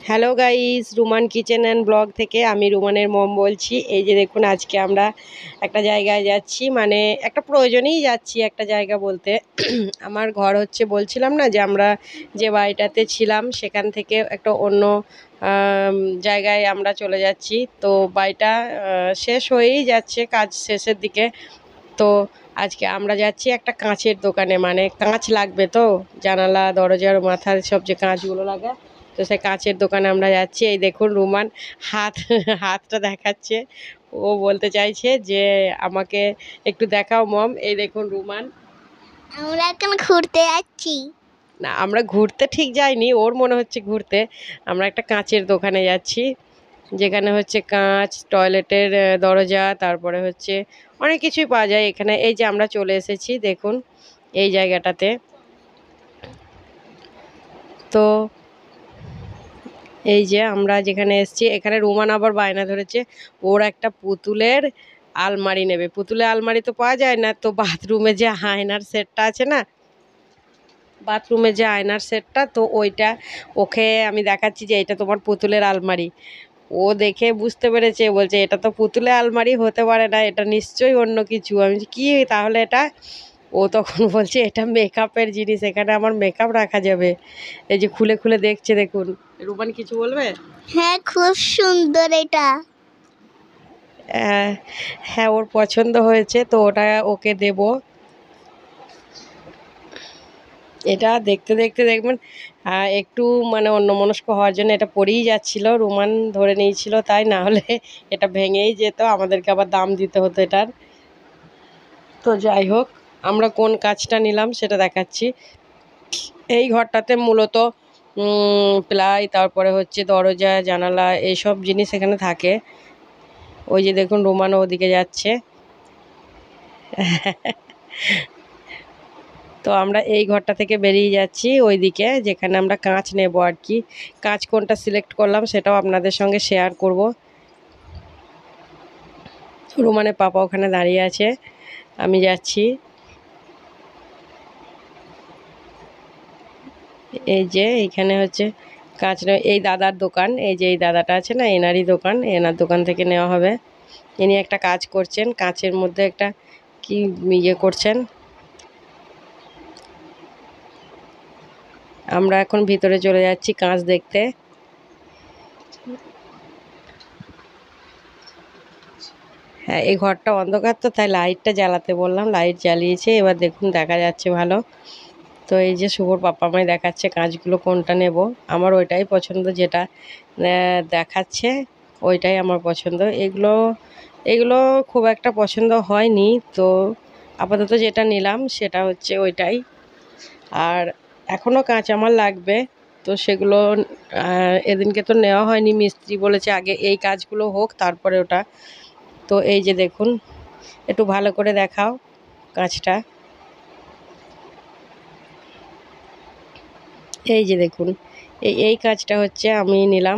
Hello guys, Ruman kitchen and blog থেকে আমি রুমানের মম বলছি। এই যে দেখুন, আজকে আমরা একটা জায়গায় যাচ্ছি, মানে একটা প্রয়োজনেই যাচ্ছি একটা জায়গা বলতে। আমার ঘর হচ্ছে, বলছিলাম না যে আমরা যে বাড়িটাতে ছিলাম সেখান থেকে একটা অন্য জায়গায় আমরা চলে যাচ্ছি। তো বাড়িটা শেষ হয়েই যাচ্ছে, কাজ শেষের দিকে। তো আজকে আমরা যাচ্ছি একটা কাঁচের দোকানে, মানে কাঁচ লাগবে তো, জানালা দরজার মাথার সব যে কাঁচগুলো লাগা, তো সেই কাঁচের দোকানে আমরা যাচ্ছি। এই দেখুন রুমান হাত হাতটা দেখাচ্ছে, ও বলতে চাইছে যে আমাকে একটু দেখাও মম। এই দেখুন রুমান, আমরা এখন ঘুরতে যাচ্ছি। না আমরা ঘুরতে ঠিক যাইনি, ওর মনে হচ্ছে ঘুরতে। আমরা একটা কাঁচের দোকানে যাচ্ছি, যেখানে হচ্ছে কাঁচ, টয়লেটের দরজা, তারপরে হচ্ছে অনেক কিছুই পাওয়া যায় এখানে। এই যে আমরা চলে এসেছি দেখুন এই জায়গাটাতে। তো এই যে আমরা যেখানে এসেছি, এখানে রুমান আবার বায়না ধরেছে ওর একটা পুতুলের আলমারি নেবে। পুতুলের আলমারি তো পাওয়া যায় না, তো বাথরুমে যে আয়নার সেটটা আছে না, বাথরুমে যে আয়নার সেটটা, তো ওইটা ওকে আমি দেখাচ্ছি যে এটা তোমার পুতুলের আলমারি। ও দেখে বুঝতে পেরেছে, বলছে এটা তো পুতুলের আলমারি হতে পারে না, এটা নিশ্চয়ই অন্য কিছু। আমি বলছি, কি তাহলে এটা? ও তখন বলছে এটা মেকআপের জিনিস, এখানে আমার মেকআপ রাখা যাবে। এই যে খুলে খুলে দেখছে দেখুন। রুমান কিছু বলবে? হ্যাঁ, খুব সুন্দর এটা। হ্যাঁ, ওর পছন্দ হয়েছে, তো ওটা ওকে দেব। এটা দেখতে দেখতে দেখবেন একটু মানে অন্যমনস্ক হওয়ার জন্য এটা পড়েই যাচ্ছিল, রুমান ধরে নিয়েছিল, তাই না হলে এটা ভেঙেই যেত, আমাদেরকে আবার দাম দিতে হতো এটার। তো যাই হোক, আমরা কোন কাজটা নিলাম সেটা দেখাচ্ছি। এই ঘরটাতে মূলত প্লাই, তারপরে হচ্ছে দরজা জানালা, এইসব জিনিস এখানে থাকে। ওই যে দেখুন রুমানও ওদিকে যাচ্ছে। তো আমরা এই ঘরটা থেকে বেরিয়ে যাচ্ছি ওইদিকে, যেখানে আমরা কাঁচ নেব আর কি। কাঁচ কোনটা সিলেক্ট করলাম সেটাও আপনাদের সঙ্গে শেয়ার করব। রুমানের পাপা ওখানে দাঁড়িয়ে আছে, আমি যাচ্ছি। এই যে এইখানে হচ্ছে কাঁচ, এই দাদার দোকান, এই যে এই দাদাটা আছে না, এনারই দোকান, এনার দোকান থেকে নেওয়া হবে। ইনি একটা কাজ করছেন, কাঁচের মধ্যে একটা কি ইয়ে করছেন। আমরা এখন ভিতরে চলে যাচ্ছি কাঁচ দেখতে। হ্যাঁ, এই ঘরটা অন্ধকার তো, তাই লাইটটা জ্বালাতে বললাম, লাইট জ্বালিয়েছে, এবার দেখুন দেখা যাচ্ছে ভালো। তো এই যে শুভর পাপা আমায় দেখাচ্ছে কাঁচগুলো কোনটা নেব। আমার ওইটাই পছন্দ, যেটা দেখাচ্ছে ওইটাই আমার পছন্দ। এগুলো এগুলো খুব একটা পছন্দ হয়নি, তো আপাতত যেটা নিলাম সেটা হচ্ছে ওইটাই। আর এখনও কাঁচ আমার লাগবে, তো সেগুলো এদিনকে তো নেওয়া হয়নি, মিস্ত্রি বলেছে আগে এই কাজগুলো হোক তারপরে ওটা। তো এই যে দেখুন, একটু ভালো করে দেখাও কাঁচটা। এই যে দেখুন, এই কাজটা হচ্ছে আমি নিলাম।